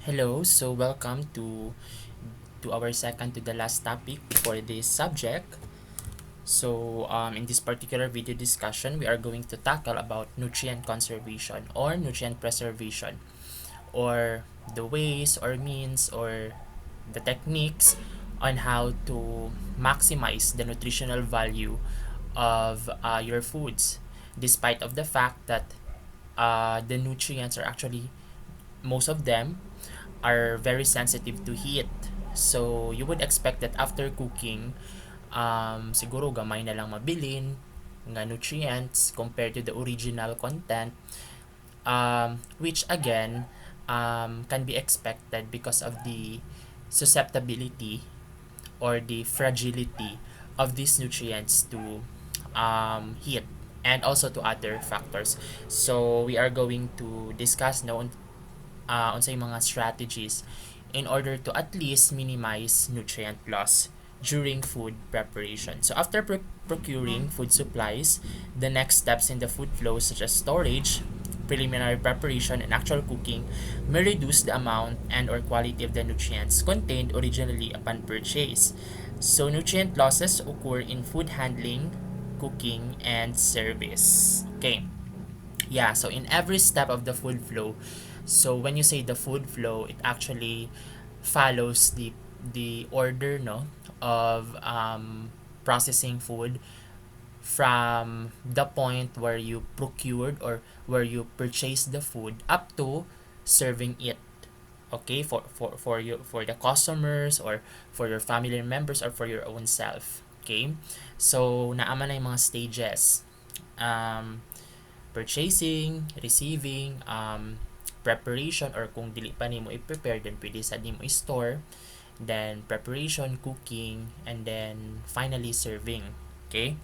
Hello, so welcome to our second to the last topic for this subject. In this particular video discussion, we are going to tackle about nutrient conservation or nutrient preservation, or the ways or means or the techniques on how to maximize the nutritional value of your foods, despite of the fact that the nutrients are actually, most of them are very sensitive to heat. So, you would expect that after cooking, siguro gamay na lang mabilin nga nutrients compared to the original content, which again can be expected because of the susceptibility or the fragility of these nutrients to heat and also to other factors. So we are going to discuss now unsay mga strategies in order to at least minimize nutrient loss during food preparation. So after procuring food supplies, the next steps in the food flow such as storage, preliminary preparation, and actual cooking may reduce the amount and or quality of the nutrients contained originally upon purchase. So nutrient losses occur in food handling, cooking, and service. Okay. Yeah, so in every step of the food flow, so when you say the food flow, it actually follows the order, no, of processing food from the point where you procured or where you purchased the food up to serving it. Okay, for you, for the customers or for your family members or for your own self. Okay, so naama na yung mga stages. Purchasing, receiving, preparation, or kung dili pa nimo i-prepare, then pwede sa nimo i-store, then preparation, cooking, and then finally serving. Okay,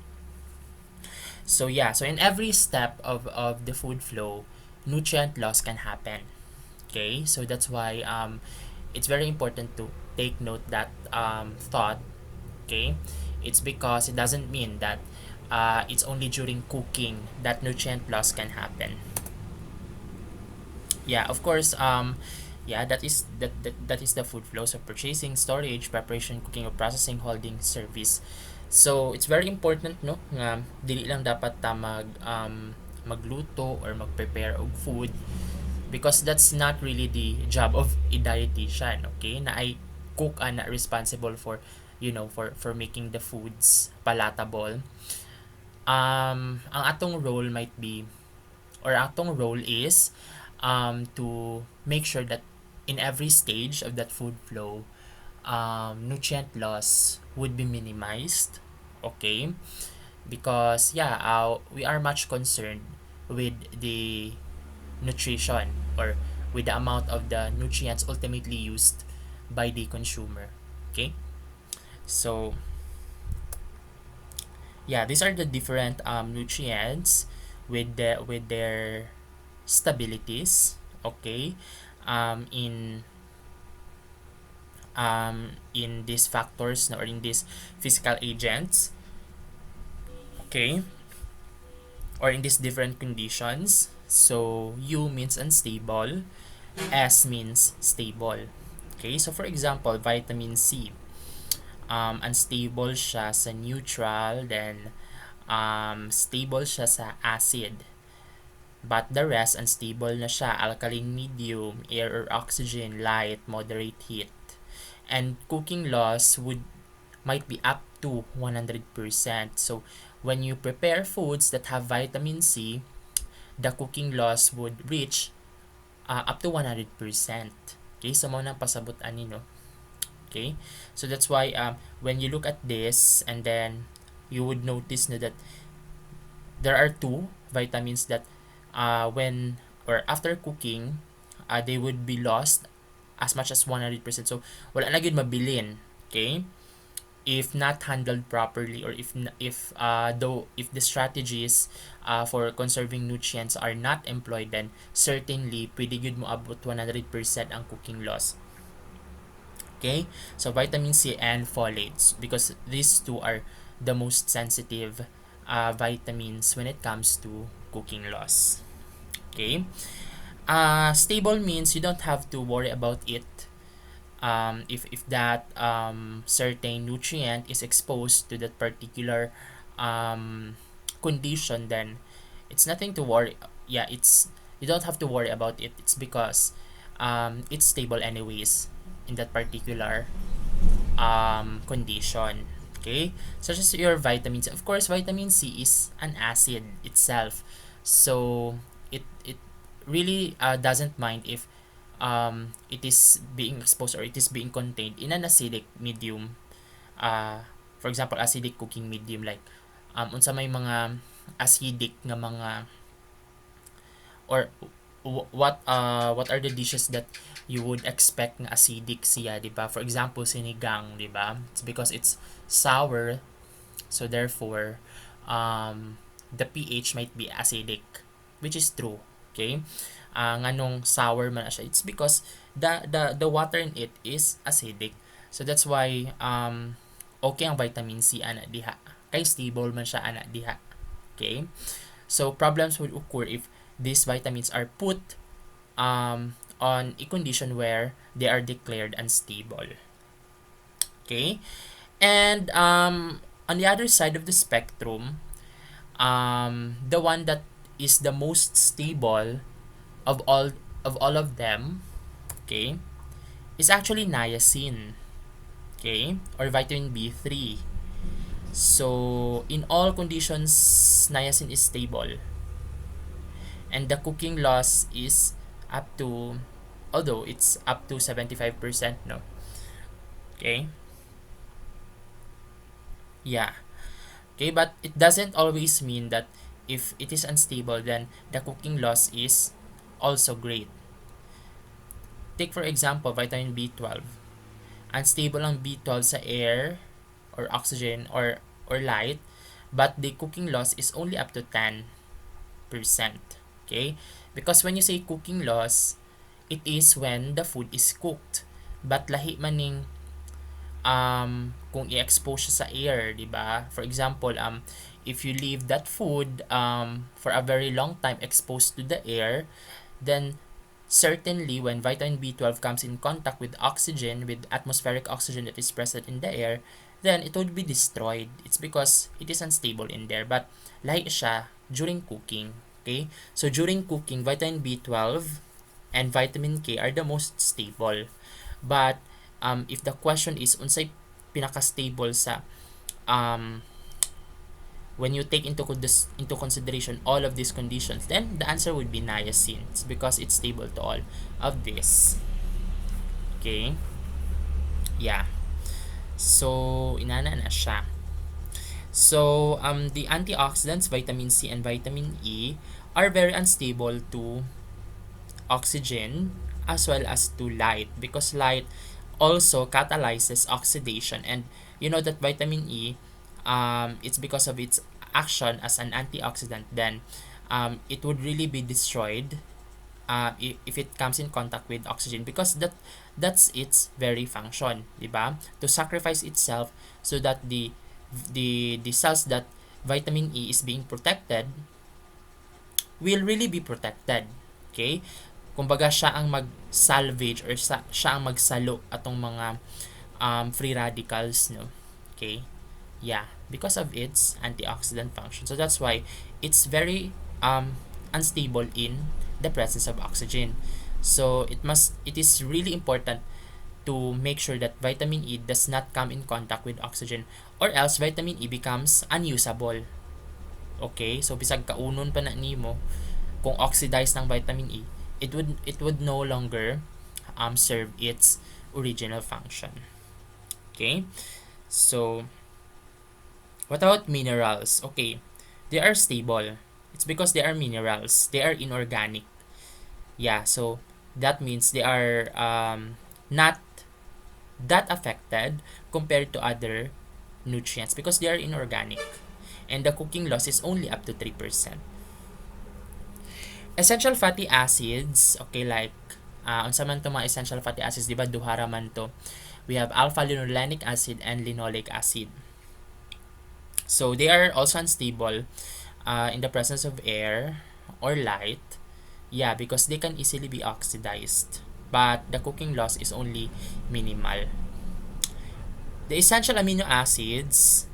so yeah, so in every step of the food flow, nutrient loss can happen. Okay, so that's why it's very important to take note that thought. Okay, it's because it doesn't mean that it's only during cooking that nutrient loss can happen. Yeah, of course. Yeah, that is the food flow. So purchasing, storage, preparation, cooking, or processing, holding, service. So it's very important, no, nga dili lang dapat ta magluto or mag-prepare og food, because that's not really the job of a dietitian. Okay, na ay cook na responsible for, for making the foods palatable. Ang atong role might be, or atong role is, to make sure that in every stage of that food flow, nutrient loss would be minimized. Okay, because yeah, we are much concerned with the nutrition, or with the amount of the nutrients ultimately used by the consumer. Okay, so yeah, these are the different nutrients with their stabilities. Okay, in these factors, or in these physical agents. Okay, or in these different conditions. So U means unstable, S means stable. Okay, so for example, vitamin C, unstable siya sa neutral, then stable siya sa acid. But the rest, unstable na siya: alkaline medium, air or oxygen, light, moderate heat. And cooking loss might be up to 100%. So when you prepare foods that have vitamin C, the cooking loss would reach up to 100%. Okay, so mo nang pasabot ani, no. Okay, so that's why when you look at this, and then you would notice na that there are two vitamins that when or after cooking, they would be lost as much as 100%. So wala na gyud mabilin. Okay, if not handled properly, or if the strategies for conserving nutrients are not employed, then certainly pwede gyud mo abot 100% ang cooking loss. Okay, so vitamin C and folates, because these two are the most sensitive vitamins when it comes to cooking loss. Okay, Stable means you don't have to worry about it. If that certain nutrient is exposed to that particular condition, then it's nothing to worry. Yeah, it's you don't have to worry about it. It's because it's stable anyways in that particular condition. Okay, such as your vitamins. Of course, vitamin C is an acid itself, so it really doesn't mind if it is being exposed or it is being contained in an acidic medium. For example, acidic cooking medium, like unsa may mga acidic nga mga, or what are the dishes that you would expect na acidic siya, di ba? For example, sinigang, di ba? It's because it's sour, so therefore the pH might be acidic, which is true. Okay, nganong sour man siya, it's because the water in it is acidic. So that's why okay ang vitamin C ana diha, kay stable man siya ana diha. Okay, so problems would occur if these vitamins are put on a condition where they are declared unstable. Okay, and on the other side of the spectrum, the one that is the most stable of all of them, okay, is actually niacin, okay, or vitamin B3. So in all conditions, niacin is stable, and the cooking loss is up to, although it's up to 75%, no. Okay, yeah. Okay, but it doesn't always mean that if it is unstable, then the cooking loss is also great. Take for example vitamin B12. Unstable ang B12 sa air or oxygen or light, but the cooking loss is only up to 10%. Okay? Because when you say cooking loss, it is when the food is cooked. But lahi maning kung i-expose siya sa air, di ba? For example, if you leave that food for a very long time exposed to the air, then certainly when vitamin B12 comes in contact with oxygen, with atmospheric oxygen that is present in the air, then it would be destroyed. It's because it is unstable in there. But lahi siya during cooking. Okay? So during cooking, vitamin B12 and vitamin K are the most stable. But if the question is unsay pinaka-stable sa when you take into consideration all of these conditions, then the answer would be niacin. It's because it's stable to all of this. Okay? Yeah. So, inana na siya. So, the antioxidants, vitamin C and vitamin E, are very unstable to oxygen as well as to light, because light also catalyzes oxidation. And you know that vitamin E, it's because of its action as an antioxidant, then it would really be destroyed if it comes in contact with oxygen, because that's its very function, diba? To sacrifice itself so that the cells that vitamin E is being protected will really be protected. Okay? Kumbaga siya ang mag-salvage or siya ang magsalo atong mga free radicals, no? Okay? Yeah, because of its antioxidant function. So that's why it's very unstable in the presence of oxygen. So it is really important to make sure that vitamin E does not come in contact with oxygen, or else vitamin E becomes unusable. Okay? So bisag kaunon pa na nimo, kung oxidized ng vitamin E, it would no longer serve its original function. Okay? So what about minerals? Okay, they are stable. It's because they are minerals. They are inorganic. Yeah, so that means they are not that affected compared to other nutrients because they are inorganic. And the cooking loss is only up to 3%. Essential fatty acids, okay, like unsa man to mga essential fatty acids, di ba duhara man to. We have alpha linolenic acid and linoleic acid. So they are also unstable in the presence of air or light. Yeah, because they can easily be oxidized. But the cooking loss is only minimal. The essential amino acids,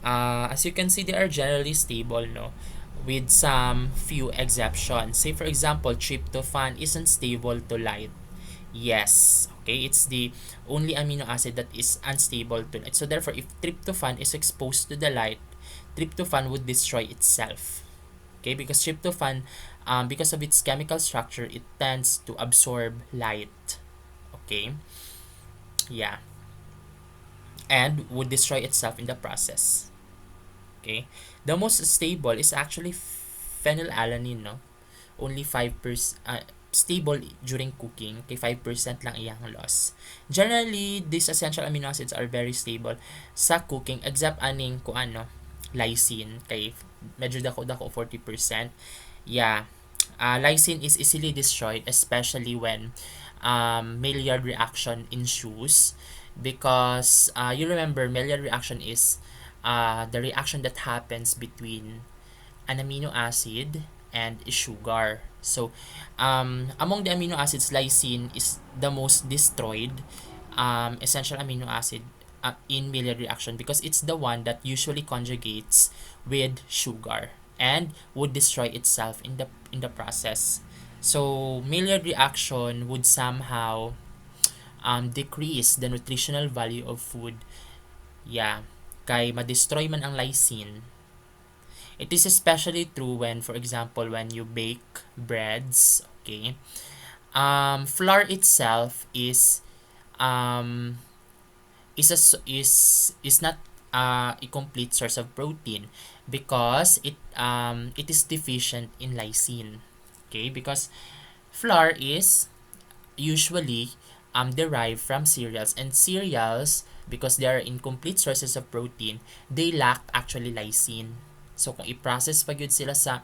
as you can see, they are generally stable, no? With some few exceptions. Say for example, tryptophan isn't stable to light. Yes, okay, it's the only amino acid that is unstable to light. So therefore, if tryptophan is exposed to the light, tryptophan would destroy itself. Okay, because tryptophan, because of its chemical structure, it tends to absorb light. Okay, yeah, and would destroy itself in the process. Okay, the most stable is actually phenylalanine, no? Only 5% stable during cooking, kay 5% lang iyang loss. Generally, these essential amino acids are very stable sa cooking except aning kung ano, lysine kay medyo dako-dako 40%. Yeah. Lysine is easily destroyed especially when Maillard reaction ensues because you remember Maillard reaction is the reaction that happens between an amino acid and sugar. So, among the amino acids, lysine is the most destroyed essential amino acid in Maillard reaction because it's the one that usually conjugates with sugar and would destroy itself in the process. So, Maillard reaction would somehow decrease the nutritional value of food. Yeah, kay ma-destroy man ang lysine. It is especially true when, for example, when you bake breads, okay? Flour itself um, is not a complete source of protein because it is deficient in lysine. Okay, because flour is usually derived from cereals, and cereals, because they are incomplete sources of protein, they lack actually lysine. So kung i-process pa gyud sila sa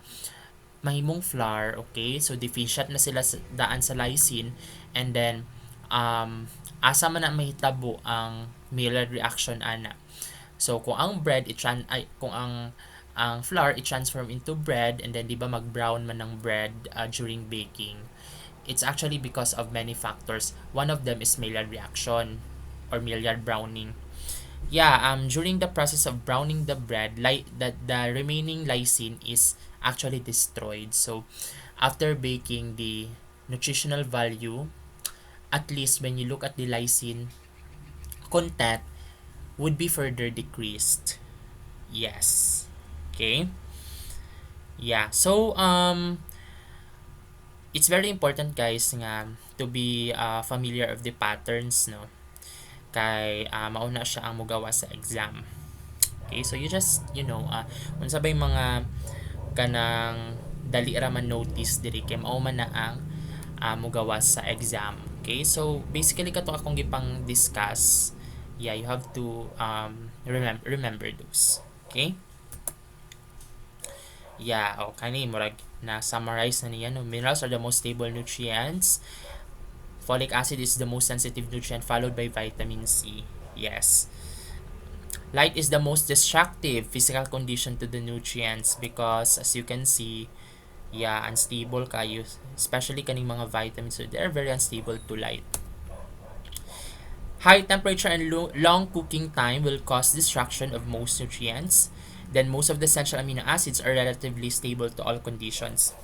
mahimong flour, okay, so deficient na sila sa daan sa lysine, and then asa man na mahitabo ang Maillard reaction ana. So kung ang bread kung ang flour i-transform into bread, and then di ba mag-brown man ng bread during baking, it's actually because of many factors. One of them is Maillard reaction or Maillard browning. Yeah, during the process of browning the bread, the remaining lysine is actually destroyed. So after baking, the nutritional value, at least when you look at the lysine content, would be further decreased. Yes. Okay. Yeah. So it's very important guys nga to be familiar of the patterns, no, kay mauna siya ang mugawa sa exam. Okay, so you just unsa bay mga kanang dali ra man notice diri kay mao man na ang mugawa sa exam. Okay, so basically kato akong gipang discuss, yeah, you have to remember those. Okay, yeah, kani murag na summarize na niya, no? Minerals are the most stable nutrients. Folic acid is the most sensitive nutrient, followed by vitamin C. Yes. Light is the most destructive physical condition to the nutrients because as you can see, yeah, unstable kayo, especially kaning mga vitamins, so they're very unstable to light. High temperature and long cooking time will cause destruction of most nutrients. Then most of the essential amino acids are relatively stable to all conditions.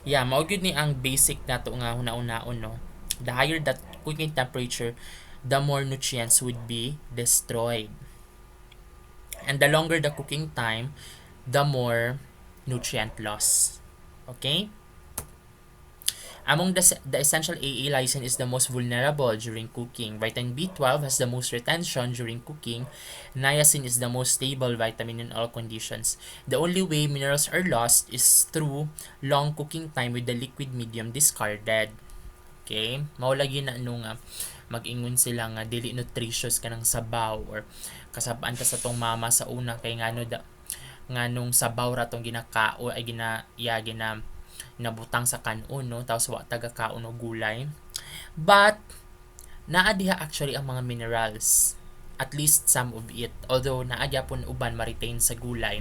Yeah, mao gyud ni ang basic nato nga una-unaon, no. The higher that cooking temperature, the more nutrients would be destroyed. And the longer the cooking time, the more nutrient loss. Okay? Among the essential AA, lysine is the most vulnerable during cooking. Vitamin B12 has the most retention during cooking. Niacin is the most stable vitamin in all conditions. The only way minerals are lost is through long cooking time with the liquid medium discarded. Okay? Maulagi na nga mag-ingon sila nga dili nutritious ka ng sabaw or kasabaan ta sa tong mama sa una kay nganong sabaw ra tong ginakao ay nabutang sa kanon, no, tapos wa taga kaon o gulay, but naadiha actually ang mga minerals, at least some of it, although naadya pon uban ma-retain sa gulay,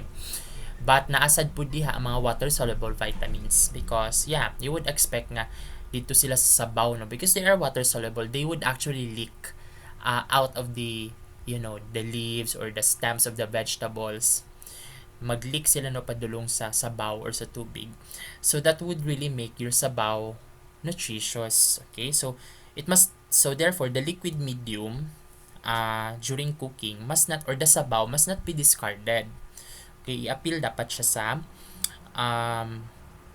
But naasad po diha ang mga water-soluble vitamins because, yeah, you would expect nga dito sila sa sabaw, no? Because they are water-soluble, they would actually leak out of the, the leaves or the stems of the vegetables. Mag-leak sila, no, padulong sa sabaw or sa tubig. So that would really make your sabaw nutritious. Okay? So therefore, the liquid medium during cooking must not, or the sabaw must not be discarded. Okay, i-appeal dapat siya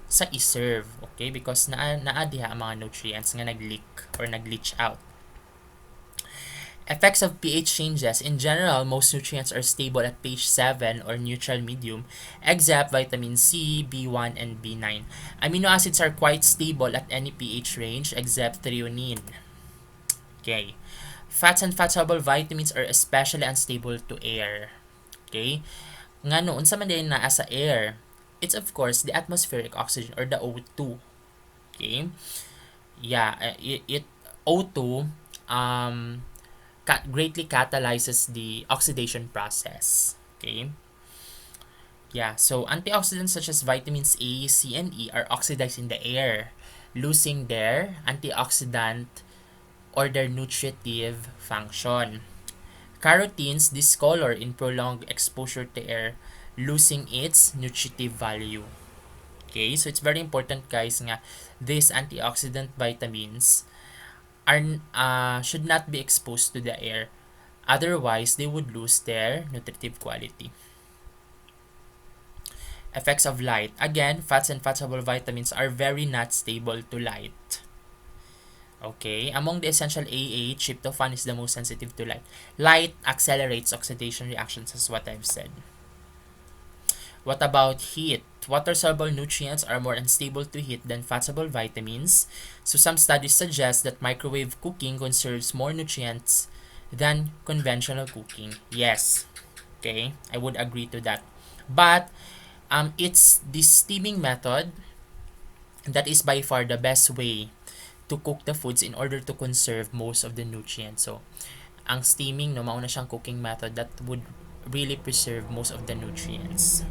sa i-serve, okay, because naa diha ang mga nutrients nga nag-leak or nag-leach out. Effects of pH changes. In general, most nutrients are stable at pH 7 or neutral medium, except vitamin C, B1, and B9. Amino acids are quite stable at any pH range except threonine. Okay. Fats and fat-soluble vitamins are especially unstable to air. Okay? Nga noon sa man din naa sa air, it's of course the atmospheric oxygen or the O2. Okay? Yeah, O2 greatly catalyzes the oxidation process. Okay? Yeah, so antioxidants such as vitamins A, C, and E are oxidized in the air, losing their antioxidant or their nutritive function. Carotenes discolor in prolonged exposure to air, losing its nutritive value. Okay, so it's very important, guys, nga these antioxidant vitamins should not be exposed to the air. Otherwise, they would lose their nutritive quality. Effects of light. Again, fats and fat-soluble vitamins are very not stable to light. Okay, among the essential AH, tryptophan is the most sensitive to light. Light accelerates oxidation reactions, as what I've said. What about heat? Water-soluble nutrients are more unstable to heat than fat-soluble vitamins. So some studies suggest that microwave cooking conserves more nutrients than conventional cooking. Yes, okay, I would agree to that. But it's the steaming method that is by far the best way to cook the foods in order to conserve most of the nutrients. So, ang steaming, no, mauna siyang cooking method that would really preserve most of the nutrients.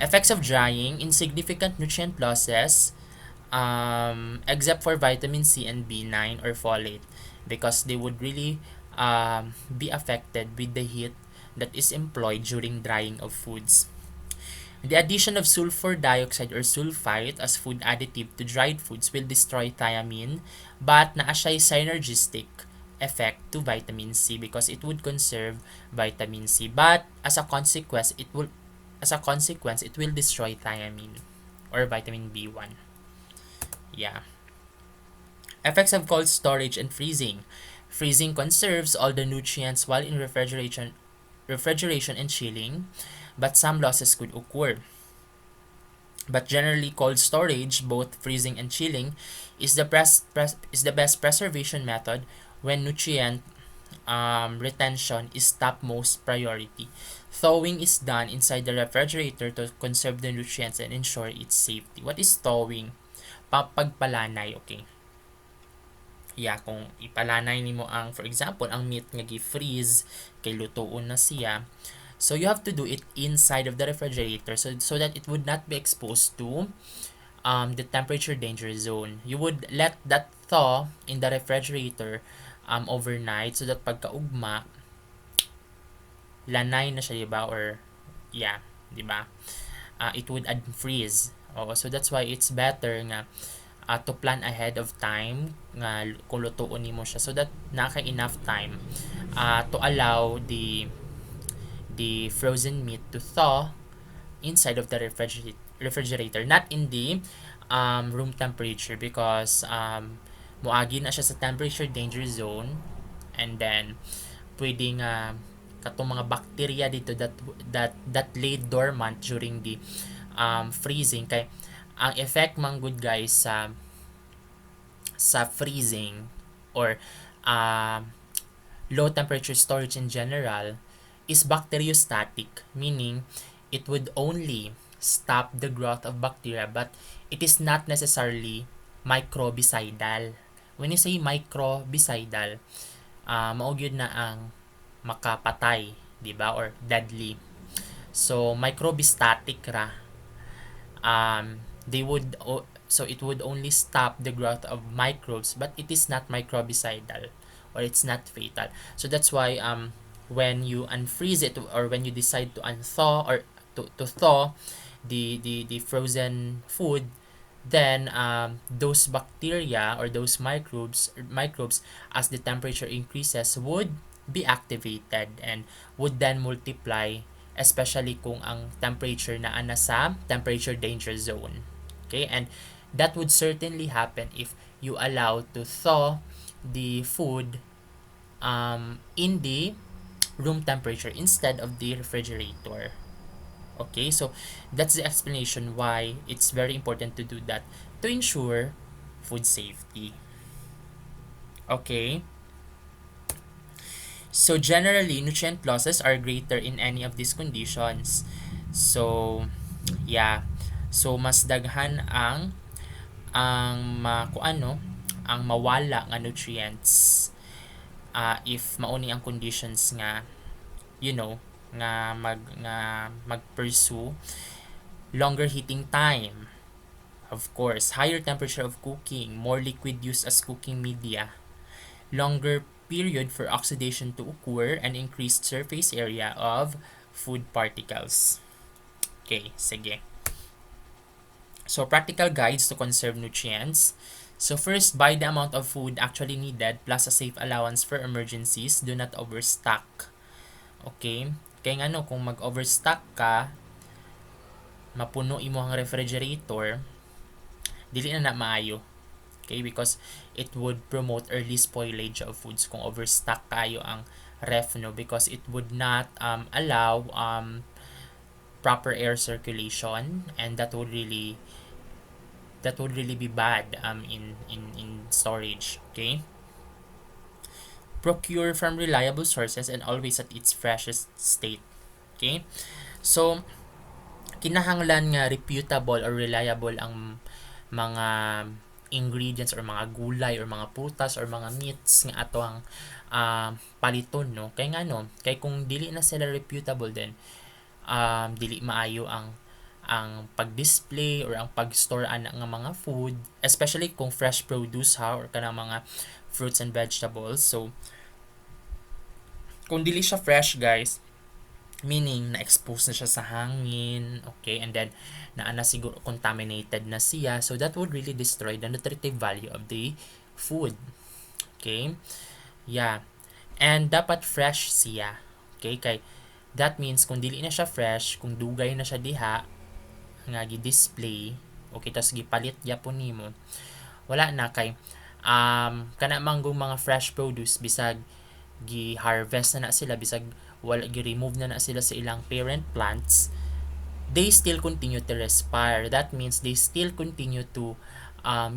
Effects of drying. Insignificant nutrient losses, except for vitamin C and B9 or folate, because they would really be affected with the heat that is employed during drying of foods. The addition of sulfur dioxide or sulfite as food additive to dried foods will destroy thiamine, but naa siya synergistic effect to vitamin C because it would conserve vitamin C. But as a consequence, it will destroy thiamine or vitamin B1. Yeah. Effects of cold storage and freezing. Freezing conserves all the nutrients while in refrigeration and chilling, but some losses could occur. But generally, cold storage, both freezing and chilling, is the best preservation method when nutrient retention is topmost priority. Thawing is done inside the refrigerator to conserve the nutrients and ensure its safety. What is thawing? Pagpalanay, okay. Yeah, kung ipalanay nimo ang, for example, ang meat nga gi-freeze kay lutoon na siya, so you have to do it inside of the refrigerator so that it would not be exposed to the temperature danger zone. You would let that thaw in the refrigerator overnight so that pagkaugma lanay na siya, diba? Or yeah, diba? It would unfreeze. So that's why it's better nga to plan ahead of time nga kung lutuon nimo siya so that naka enough time to allow the frozen meat to thaw inside of the refrigerator, not in the room temperature, because muagi na siya sa temperature danger zone, and then pwedeng katong mga bacteria dito that lay dormant during the freezing. Kay ang effect man good, guys, sa freezing or low temperature storage in general is bacteriostatic, meaning it would only stop the growth of bacteria, but it is not necessarily microbicidal. When you say microbicidal, mao gyud na ang makapatay, di ba, or deadly. So microbistatic ra. They would so it would only stop the growth of microbes, but it is not microbicidal, or it's not fatal. So that's why when you unfreeze it, or when you decide to unthaw, or to thaw the frozen food, then those bacteria or those microbes, as the temperature increases, would be activated and would then multiply, especially kung ang temperature na nasa temperature danger zone. Okay, and that would certainly happen if you allow to thaw the food in the room temperature instead of the refrigerator. Okay, so that's the explanation why it's very important to do that to ensure food safety. Okay, so generally, nutrient losses are greater in any of these conditions. So, yeah. So, mas daghan kung ano, ang mawala nga nutrients if mauni ang conditions nga, you know, nga mag-pursue longer heating time. Of course, higher temperature of cooking, more liquid use as cooking media, longer period for oxidation to occur, and increased surface area of food particles. Okay, sige. So, practical guides to conserve nutrients. So, first, buy the amount of food actually needed plus a safe allowance for emergencies. Do not overstock. Okay? Kaya nga no, kung mag-overstock ka, mapuno imo ang refrigerator, dili na maayo. Okay? Because it would promote early spoilage of foods kung overstock kayo ang ref, no? Because it would not allow proper air circulation, and that would really be bad in storage. Okay, procure from reliable sources and always at its freshest state. Okay, so kinahanglan nga reputable or reliable ang mga ingredients or mga gulay or mga prutas or mga meats nga ato ang paliton, no? Kay nga no, kay kung dili na sila reputable, then dili maayo ang pag-display or ang pag-store ana nga mga food, especially kung fresh produce ha, or kanang mga fruits and vegetables. So kung dili siya fresh, guys, meaning na-expose na siya sa hangin, okay, and then na siguro contaminated na siya, so that would really destroy the nutritive value of the food. Okay, yeah, and dapat fresh siya. Okay, kay that means kung dili na siya fresh, kung dugay na siya diha nga gi-display, okay, tas gipalit gyapon nimo, wala na, kay kana manggong mga fresh produce, bisag gi-harvest na sila, bisag wala gi-remove na sila sa ilang parent plants, they still continue to respire. That means they still continue to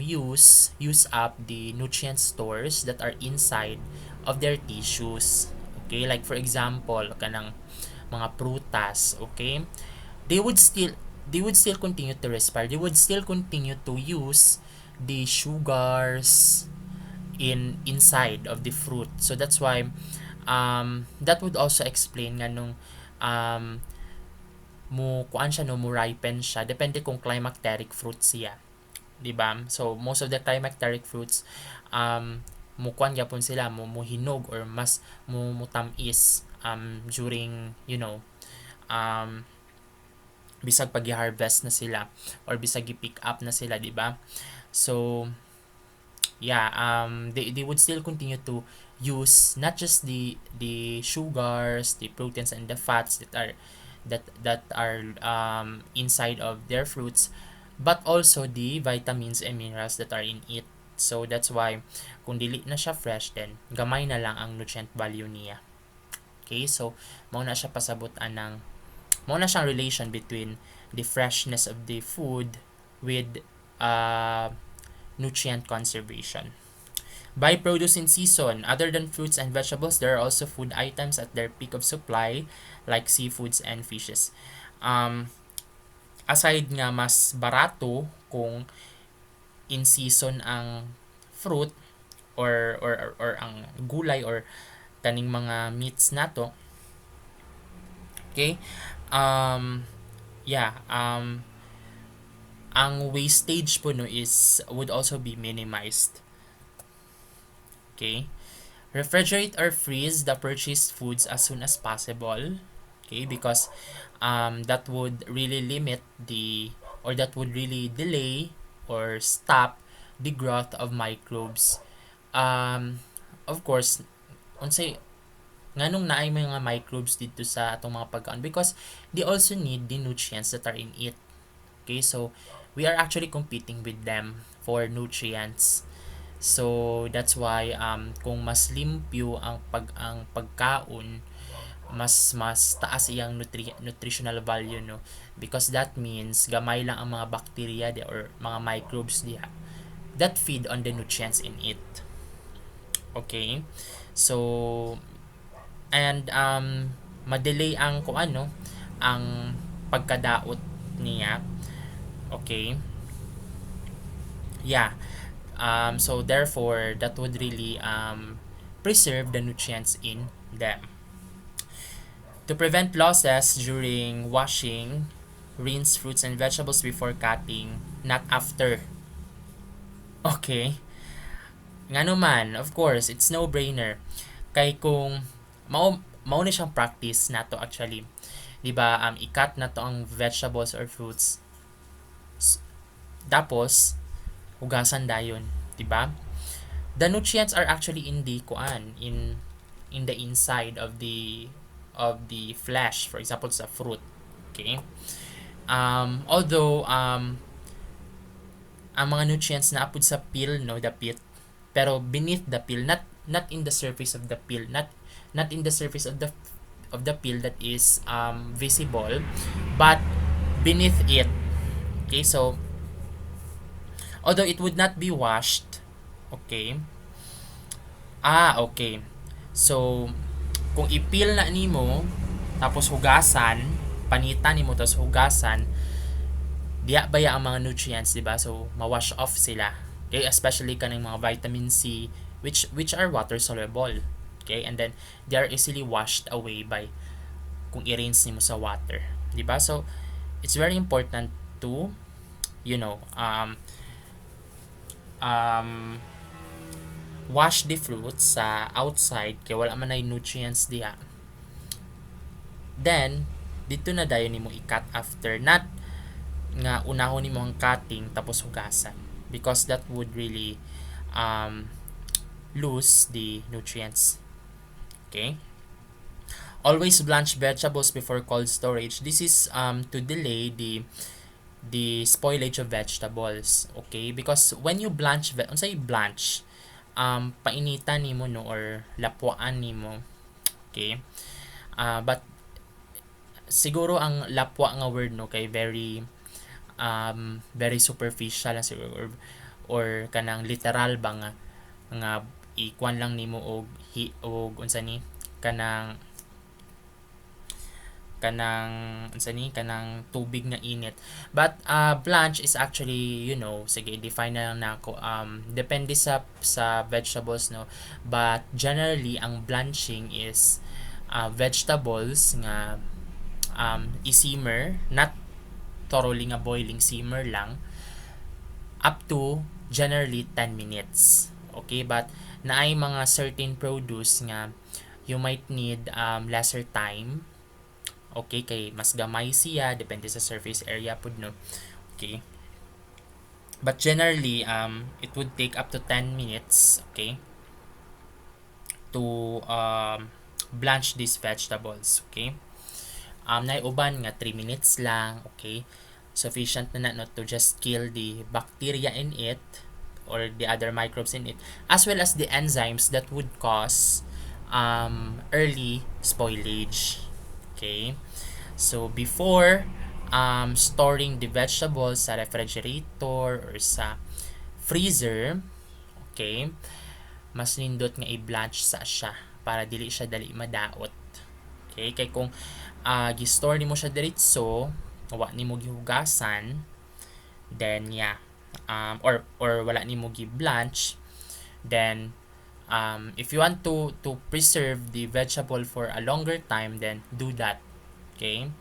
use up the nutrient stores that are inside of their tissues. Okay, like for example, kanang mga prutas, okay, they would still continue to respire. They would still continue to use the sugars inside of the fruit. So that's why that would also explain nga nung mo ripen siya, depende kung climacteric fruit siya, di ba? So most of the climacteric fruits mo gyapon sila, mo hinog or mas mo tamis during bisag pag-harvest na sila or bisag i-pick up na sila, di ba? So yeah, they would still continue to use not just the sugars, the proteins and the fats that are inside of their fruits, but also the vitamins and minerals that are in it. So that's why kung dili na siya fresh, then gamay na lang ang nutrient value niya. Okay, so mao na siya pasabutan ng mao na siyang relation between the freshness of the food with nutrient conservation. Buy produce in season. Other than fruits and vegetables, there are also food items at their peak of supply, like seafoods and fishes. Aside nga mas barato kung in season ang fruit or ang gulay or kaning mga meats nato, Okay? Um, yeah, ang wastage po no is would also be minimized. Okay? Refrigerate or freeze the purchased foods as soon as possible. Okay? Because that would really limit the, or that would really delay or stop the growth of microbes. Of course, unsay nganong naay mga microbes dito sa atong mga pagkaon, because they also need the nutrients that are in it. Okay, so we are actually competing with them for nutrients. So that's why kung mas limpyo ang pagkaon, mas taas iyang nutritional value, no, because that means gamay lang ang mga bacteria or mga microbes diha that feed on the nutrients in it. Okay, so and madelay ang kung ano ang pagkadaot niya. Okay, yeah, so therefore that would really preserve the nutrients in them. To prevent losses during washing, rinse fruits and vegetables before cutting, not after. Okay, nga naman, of course, it's no-brainer. Kay kung mao ni siyang practice nato actually. 'Di ba? I-cut na to ang vegetables or fruits. Tapos hugasan dayon, 'di ba? The nutrients are actually in the kuan, in the inside of the flesh, for example sa fruit. Okay? Although ang mga nutrients na apud sa peel, no, the pit, pero beneath the peel, not in the surface of the peel, not in the surface of the peel that is visible, but beneath it. Okay, so although it would not be washed, okay, okay, so kung ipil na nimo tapos hugasan, panitan nimo tapos hugasan, diya baya ang mga nutrients, di ba? So ma-wash off sila. Okay, especially kanang mga vitamin C, which are water soluble. Okay, and then they are easily washed away by kung i-rinse nimo sa water, di ba? So it's very important to, you know, wash the fruits sa outside kay wala man ay nutrients diha. Then dito na dayon nimo i-cut after, not nga unahon nimo ang cutting tapos hugasan, because that would really lose the nutrients. Okay, always blanch vegetables before cold storage. This is to delay the spoilage of vegetables. Okay, because when you blanch unsay blanch, painitan nimo, no, or lapuan nimo. Okay, but siguro ang lapwa nga word, no, kay very superficial lang siguro, or kanang literal ba nga ikuan lang nimo og unsa ni kanang tubig nga init. But blanch is actually, you know, sige, define na lang nako, depende sa vegetables, no, but generally ang blanching is vegetables nga i-simmer, not thoroughly nga boiling, simmer lang, up to generally 10 minutes. Okay, but naay mga certain produce nga you might need lesser time. Okay, kay mas gamay siya, depende sa surface area pud, no. Okay, but generally it would take up to 10 minutes, okay, to blanch these vegetables. Okay, naiuban nga 3 minutes lang. Okay, sufficient na no to just kill the bacteria in it or the other microbes in it, as well as the enzymes that would cause early spoilage. Okay, so before storing the vegetables sa refrigerator or sa freezer, okay, mas nindot nga i-blanch sa siya para dili siya dali madaot. Okay, kay kung gi-store nimo siya diretso, wa nimo gihugasan, then yeah, or wala nimo gi-blanch, then if you want to preserve the vegetable for a longer time, then do that. Okay?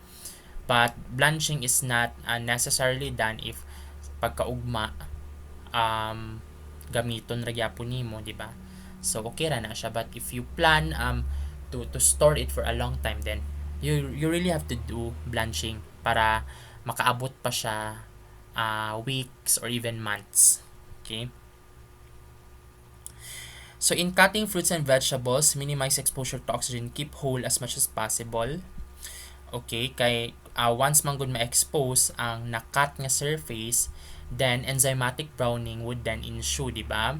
But blanching is not necessarily done if pagkaugma gamiton ra gyapon nimo, di ba? So okay ra na siya, but if you plan to store it for a long time, then you really have to do blanching para makaabot pa siya weeks or even months. Okay? So in cutting fruits and vegetables, minimize exposure to oxygen, keep whole as much as possible. Okay, kay once man gud ma-expose ang nakat nga surface, then enzymatic browning would then ensue, di ba?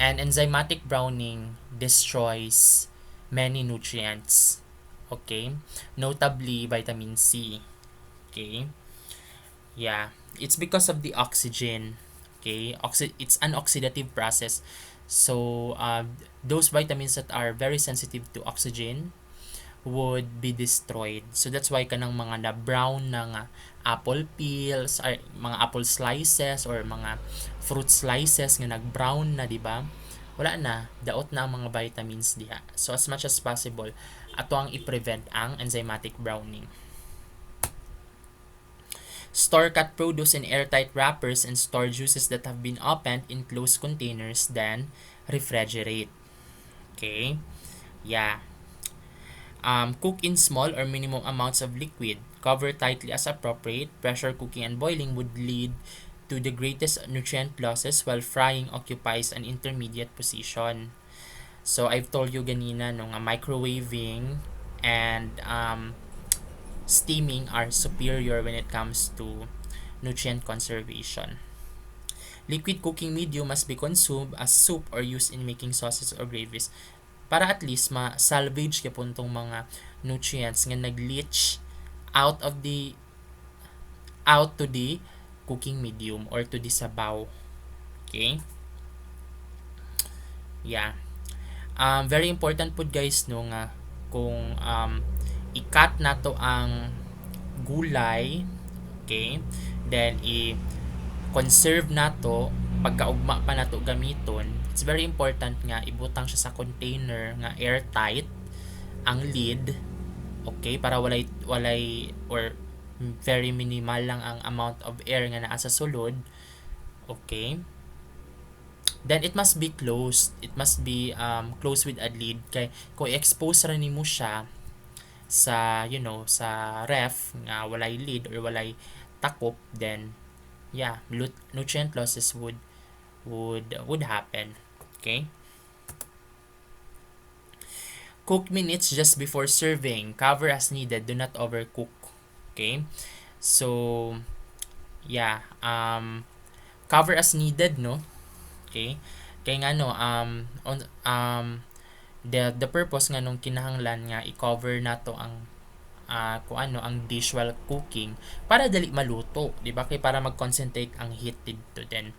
And enzymatic browning destroys many nutrients. Okay? Notably vitamin C. Okay? Yeah, it's because of the oxygen. Okay? It's an oxidative process. So, those vitamins that are very sensitive to oxygen would be destroyed. So that's why kanang mga na brown na apple peels or mga apple slices or mga fruit slices nga nag-brown na, di ba? Wala na, daot na ang mga vitamins diha. So as much as possible, ato ang i-prevent ang enzymatic browning. Store cut produce in airtight wrappers and store juices that have been opened in closed containers, then refrigerate. Okay? Yeah. Cook in small or minimum amounts of liquid. Cover tightly as appropriate. Pressure cooking and boiling would lead to the greatest nutrient losses while frying occupies an intermediate position. So, I've told you ganina no, microwaving and steaming are superior when it comes to nutrient conservation. Liquid cooking medium must be consumed as soup or used in making sauces or gravies para at least ma-salvage kapon tong mga nutrients nga nag-leach out to the cooking medium or to the sabaw. Okay? Yeah. Very important po guys no nga kung i-cut nato ang gulay, okay? Then i-conserve nato pagkaugma pa nato gamiton. It's very important nga ibutang siya sa container nga airtight ang lid, okay, para walay or very minimal lang ang amount of air nga naa sa sulod. Okay? Then it must be closed. It must be closed with a lid kay kung i-expose ra nimo siya sa sa ref nga walay lid or walay takop, then yeah, nutrient losses would happen. Okay? Cook minutes just before serving. Cover as needed. Do not overcook. Okay? So, yeah. Cover as needed, no? Okay? Kaya nga, no, the purpose nga nung kinahanglan nga i-cover nato ang kung ano ang dish while cooking para dali maluto, di ba? Kay para mag-concentrate ang heat dito then.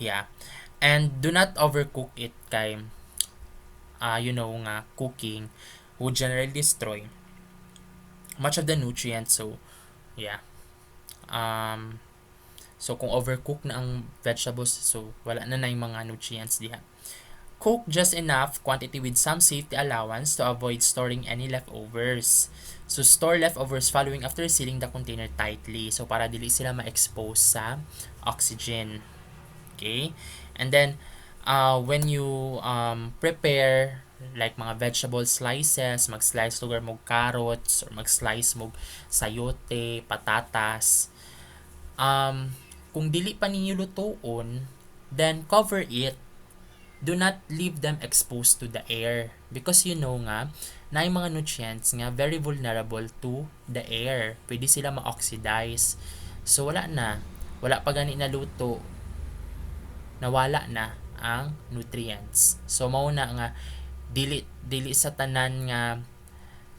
Yeah. And do not overcook it kay nga cooking would generally destroy much of the nutrients. So yeah, so kung overcook na ang vegetables, so wala na yung mga nutrients diha. Cook just enough quantity with some safety allowance to avoid storing any leftovers. So store leftovers following after sealing the container tightly, so para dili sila ma-expose sa oxygen. Okay? And then when you prepare like mga vegetable slices, mag-slice lugar mo carrots or mag-slice mo sayote, patatas, kung dili pa ninyo lutoon, then cover it. Do not leave them exposed to the air because nga na yung mga nutrients nga very vulnerable to the air. Pwede sila ma-oxidize. So wala pa gani na luto, nawala na ang nutrients. So mao na nga dili sa tanan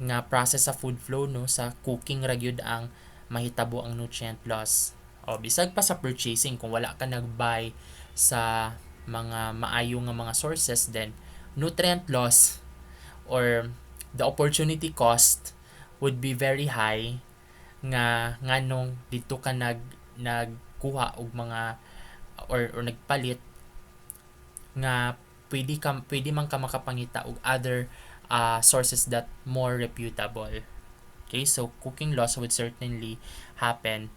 nga process sa food flow, no, sa cooking ra gyud ang mahitabo ang nutrient loss. O bisag pa sa purchasing, kung wala ka nag-buy sa mga maayo nga mga sources, then nutrient loss or the opportunity cost would be very high nga nganong dito ka nagkuha og mga or nagpalit nga pwede man ka makapangita og other sources that more reputable. Okay, so cooking loss would certainly happen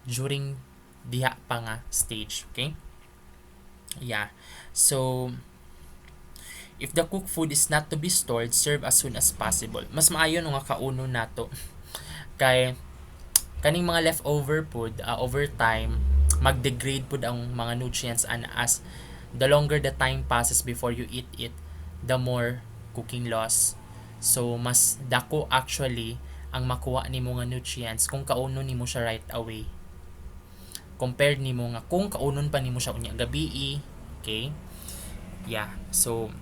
during diha pa nga stage. Okay? Yeah. So, if the cooked food is not to be stored, serve as soon as possible. Mas maayo no nga kauno nato. Kay kaning mga leftover food, over time, mag-degrade pud ang mga nutrients, and as the longer the time passes before you eat it, the more cooking loss. So, mas dako actually ang makuha nimo nga nutrients kung kauno nimo siya right away. Compared nimo nga kung kaunon pa nimo siya unya gabi, okay? Yeah. So,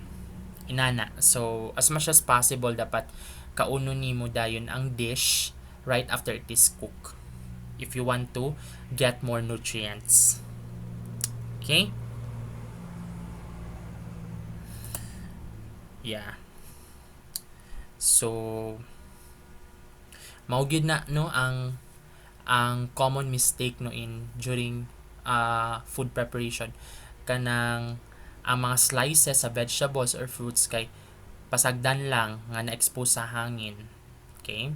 inana. So, as much as possible, dapat kauno nimo dayon ang dish right after it is cooked if you want to get more nutrients. Okay? Yeah. So, mao gyud na no ang common mistake no in during food preparation, kanang ang mga slices sa vegetables or fruits kay pasagdan lang nga na-expose sa hangin. Okay?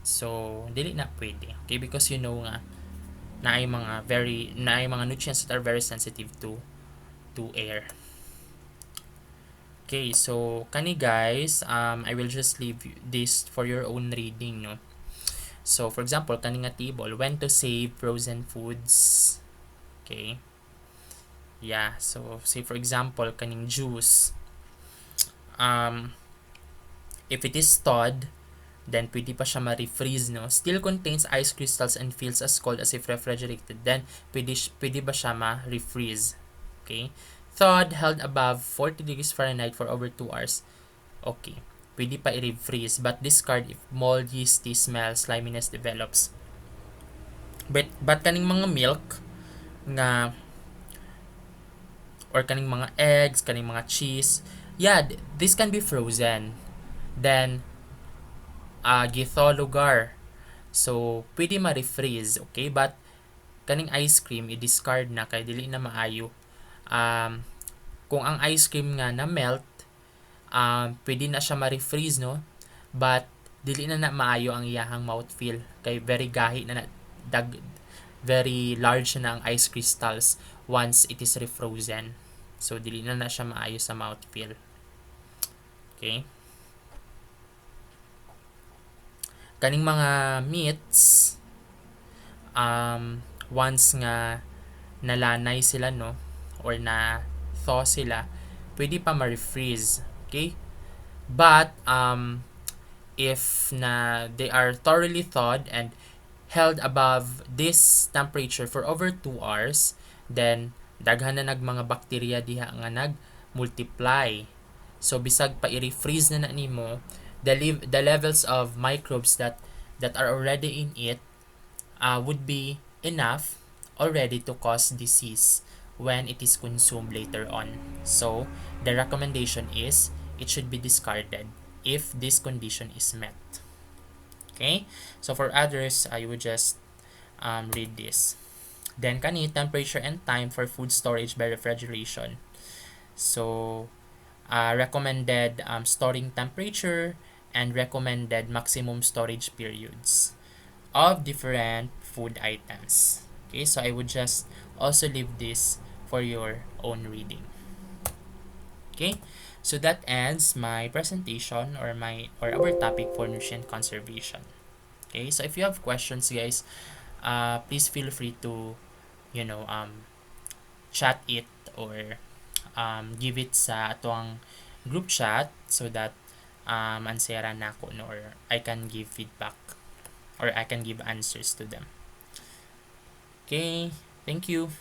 So, dili na pwede. Okay? Because you know nga naay mga nutrients that are very sensitive to air. Okay, so kani guys, I will just leave this for your own reading, no. So, for example, kani nga table, when to save frozen foods. Okay. Yeah, so say for example, kaning juice, if it is thawed, then pwede pa siya ma-refreeze, no? Still contains ice crystals and feels as cold as if refrigerated, then pwede ba siya ma-refreeze? Okay? Thawed, held above 40 degrees Fahrenheit for over 2 hours. Okay. Pwede pa i-refreeze, but discard if mold, yeasty smell, sliminess develops. But kaning mga milk nga or kaning mga eggs, kaning mga cheese, yeah, this can be frozen. Then, githaw lugar. So, pwede ma-refreeze, okay? But, kaning ice cream, i-discard na kay dili na maayo. Kung ang ice cream nga na-melt, pwede na siya ma-refreeze, no? But, dili na maayo ang iyahang mouthfeel. Kay very gahi na very large na ang ice crystals once it is refrozen. So, dili na siya maayo sa mouthfeel. Okay? Kaning mga meats, once nga nalanay sila, no, or na thaw sila, pwede pa ma-refreeze. Okay? But, if na they are thoroughly thawed and held above this temperature for over 2 hours, then daghan na mga bacteria diha nga nag-multiply. So, bisag pa i-refreeze na nimo, the levels of microbes that are already in it would be enough already to cause disease when it is consumed later on. So, the recommendation is it should be discarded if this condition is met. Okay? So, for others, I would just read this. Then, kani, temperature and time for food storage by refrigeration. So, recommended storing temperature and recommended maximum storage periods of different food items. Okay, so I would just also leave this for your own reading. Okay, so that ends my presentation or our topic for nutrient conservation. Okay, so if you have questions, guys, please feel free to chat it or give it sa atong group chat so that answera na ko, no, or I can give feedback or I can give answers to them. Okay, thank you.